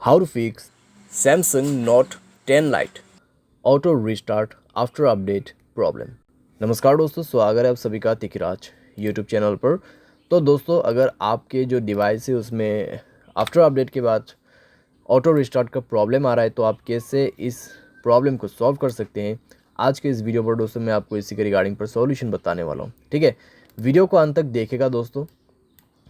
How to fix Samsung Note 10 Lite auto restart after update problem। नमस्कार दोस्तों, स्वागत है आप सभी का तिकराज यूट्यूब चैनल पर। तो दोस्तों, अगर आपके जो डिवाइस है उसमें आफ्टर अपडेट के बाद ऑटो रिस्टार्ट का प्रॉब्लम आ रहा है तो आप कैसे इस प्रॉब्लम को सॉल्व कर सकते हैं, आज के इस वीडियो पर दोस्तों मैं आपको इसी के रिगार्डिंग पर सॉल्यूशन बताने वाला हूँ। ठीक है, वीडियो को अंत तक देखेगा दोस्तों।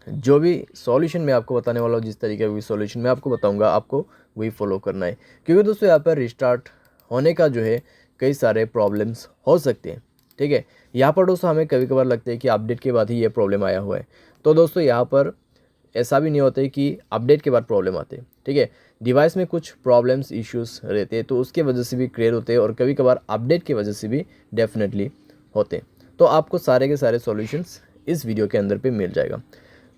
जो भी सॉल्यूशन मैं आपको बताने वाला हूँ, जिस तरीके का भी सॉल्यूशन मैं आपको बताऊंगा, आपको वही फॉलो करना है, क्योंकि दोस्तों यहाँ पर रिस्टार्ट होने का जो है कई सारे प्रॉब्लम्स हो सकते हैं। ठीक है, यहाँ पर दोस्तों हमें कभी कभार लगता है कि अपडेट के बाद ही ये प्रॉब्लम आया हुआ है, तो दोस्तों यहाँ पर ऐसा भी नहीं होता है कि अपडेट के बाद प्रॉब्लम आते हैं। ठीक है, डिवाइस में कुछ प्रॉब्लम्स इश्यूज़ रहते हैं तो उसके वजह से भी क्लियर होते हैं, और कभी कभार अपडेट की वजह से भी डेफिनेटली होते हैं। तो आपको सारे के सारे सॉल्यूशंस इस वीडियो के अंदर पे मिल जाएगा।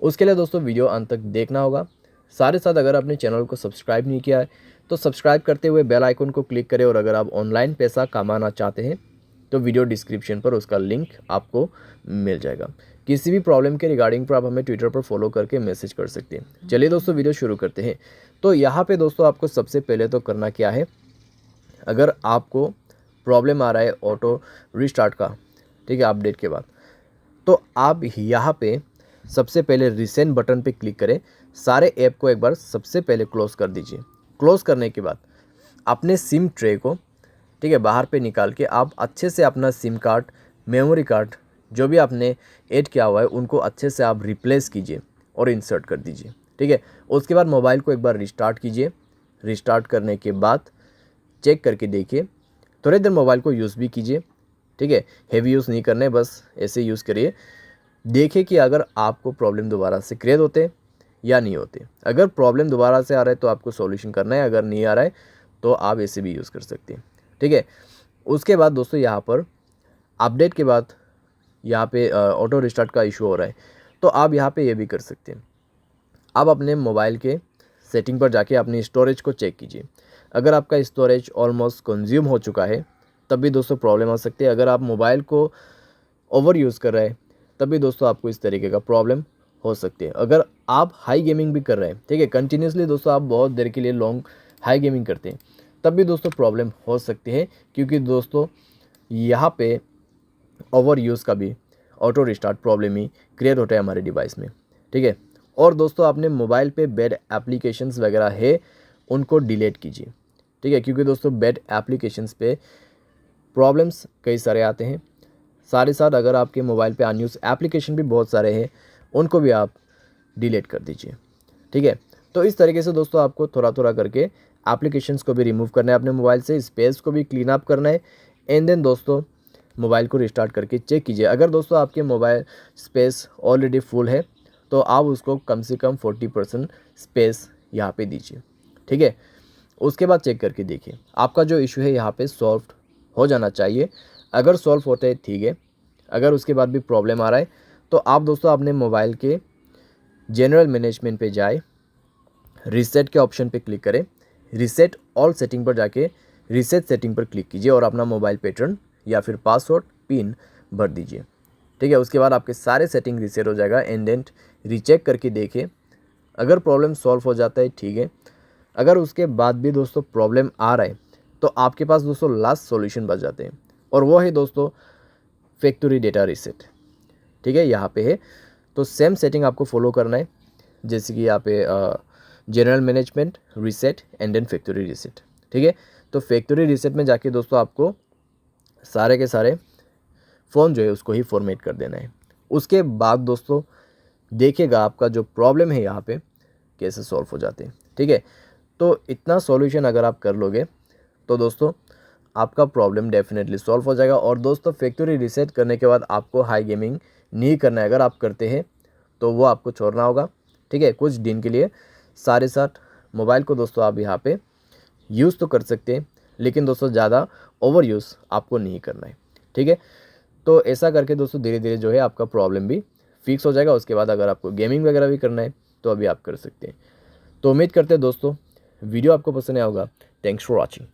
उसके लिए दोस्तों वीडियो अंत तक देखना होगा। साथ ही साथ अगर आपने चैनल को सब्सक्राइब नहीं किया है तो सब्सक्राइब करते हुए बेल आइकन को क्लिक करें, और अगर आप ऑनलाइन पैसा कमाना चाहते हैं तो वीडियो डिस्क्रिप्शन पर उसका लिंक आपको मिल जाएगा। किसी भी प्रॉब्लम के रिगार्डिंग पर आप हमें ट्विटर पर फॉलो करके मैसेज कर सकते हैं। चलिए दोस्तों, वीडियो शुरू करते हैं। तो यहाँ पे दोस्तों आपको सबसे पहले तो करना क्या है, अगर आपको प्रॉब्लम आ रहा है ऑटो रिस्टार्ट का, ठीक है, अपडेट के बाद, तो आप यहाँ पे सबसे पहले रिसेंट बटन पे क्लिक करें। सारे ऐप को एक बार सबसे पहले क्लोज़ कर दीजिए। क्लोज़ करने के बाद अपने सिम ट्रे को, ठीक है, बाहर पे निकाल के आप अच्छे से अपना सिम कार्ड, मेमोरी कार्ड जो भी आपने ऐड किया हुआ है उनको अच्छे से आप रिप्लेस कीजिए और इंसर्ट कर दीजिए। ठीक है, उसके बाद मोबाइल को एक बार रिस्टार्ट कीजिए। रिस्टार्ट करने के बाद चेक करके देखिए, थोड़ी देर मोबाइल को यूज़ भी कीजिए। ठीक है, हेवी यूज़ नहीं करना है, बस ऐसे यूज़ करिए। देखिए कि अगर आपको प्रॉब्लम दोबारा से क्रिएट होते या नहीं होते। अगर प्रॉब्लम दोबारा से आ रहा है तो आपको सॉल्यूशन करना है, अगर नहीं आ रहा है तो आप ऐसे भी यूज़ कर सकते हैं। ठीक है, उसके बाद दोस्तों यहाँ पर अपडेट के बाद यहाँ पे ऑटो रिस्टार्ट का इशू हो रहा है, तो आप यहाँ पे ये भी कर सकते हैं। आप अपने मोबाइल के सेटिंग पर जाके अपनी स्टोरेज को चेक कीजिए। अगर आपका स्टोरेज ऑलमोस्ट कंज्यूम हो चुका है तब भी दोस्तों प्रॉब्लम आ सकती है। अगर आप मोबाइल को ओवर यूज़ कर रहे हैं तब भी दोस्तों आपको इस तरीके का प्रॉब्लम हो सकती है। अगर आप हाई गेमिंग भी कर रहे हैं, ठीक है, कंटिन्यूसली दोस्तों आप बहुत देर के लिए लॉन्ग हाई गेमिंग करते हैं, तब भी दोस्तों प्रॉब्लम हो सकती है, क्योंकि दोस्तों यहाँ पे ओवर यूज़ का भी ऑटो रिस्टार्ट प्रॉब्लम ही क्रिएट होता है हमारे डिवाइस में। ठीक है, और दोस्तों आपने मोबाइल पे बैड एप्लीकेशंस वगैरह है उनको डिलीट कीजिए। ठीक है, क्योंकि दोस्तों बैड एप्लीकेशंस पे प्रॉब्लम्स कई सारे आते हैं। साथ ही साथ अगर आपके मोबाइल पे अनयूज़ एप्लीकेशन भी बहुत सारे हैं उनको भी आप डिलीट कर दीजिए। ठीक है, तो इस तरीके से दोस्तों आपको थोड़ा थोड़ा करके एप्लीकेशंस को भी रिमूव करना है अपने मोबाइल से, स्पेस को भी क्लीन अप करना है, एंड देन दोस्तों मोबाइल को रिस्टार्ट करके चेक कीजिए। अगर दोस्तों आपके मोबाइल स्पेस ऑलरेडी फुल है तो आप उसको कम से कम 40% स्पेस यहाँ पे दीजिए। ठीक है, उसके बाद चेक करके देखिए आपका जो इशू है यहाँ पे सॉल्व हो जाना चाहिए। अगर सॉल्व होता है ठीक है, अगर उसके बाद भी प्रॉब्लम आ रहा है तो आप दोस्तों अपने मोबाइल के जनरल मैनेजमेंट पे जाए, रीसेट के ऑप्शन पे क्लिक करें, रीसेट ऑल सेटिंग पर जाके रीसेट सेटिंग पर क्लिक कीजिए और अपना मोबाइल पैटर्न या फिर पासवर्ड पिन भर दीजिए। ठीक है, उसके बाद आपके सारे सेटिंग रीसेट हो जाएगा, एंड देन रीचेक करके देखिए। अगर प्रॉब्लम सॉल्व हो जाता है ठीक है, अगर उसके बाद भी दोस्तों प्रॉब्लम आ रहा है तो आपके पास दोस्तों लास्ट सॉल्यूशन बच जाते हैं, और वो है दोस्तों फैक्ट्री डेटा रीसेट। ठीक है, यहाँ पे है, तो सेम सेटिंग आपको फॉलो करना है, जैसे कि यहाँ पे general management, reset and then factory reset. ठीक है, तो फैक्ट्री रीसेट में जाके दोस्तों आपको सारे के सारे फ़ोन जो है उसको ही फॉर्मेट कर देना है। उसके बाद दोस्तों देखिएगा आपका जो प्रॉब्लम है यहाँ पे कैसे सॉल्व हो जाते हैं। ठीक है, तो इतना सॉल्यूशन अगर आप कर लोगे तो दोस्तों आपका प्रॉब्लम डेफिनेटली सॉल्व हो जाएगा। और दोस्तों फैक्ट्री रीसेट करने के बाद आपको हाई गेमिंग नहीं करना है। अगर आप करते हैं तो वो आपको छोड़ना होगा। ठीक है, कुछ दिन के लिए। सारे साथ मोबाइल को दोस्तों आप यहाँ पे यूज़ तो कर सकते हैं, लेकिन दोस्तों ज़्यादा ओवर यूज़ आपको नहीं करना है। ठीक है, तो ऐसा करके दोस्तों धीरे धीरे जो है आपका प्रॉब्लम भी फिक्स हो जाएगा। उसके बाद अगर आपको गेमिंग वगैरह भी करना है तो अभी आप कर सकते हैं। तो उम्मीद करते हैं दोस्तों वीडियो आपको पसंद आया होगा। Thanks for watching.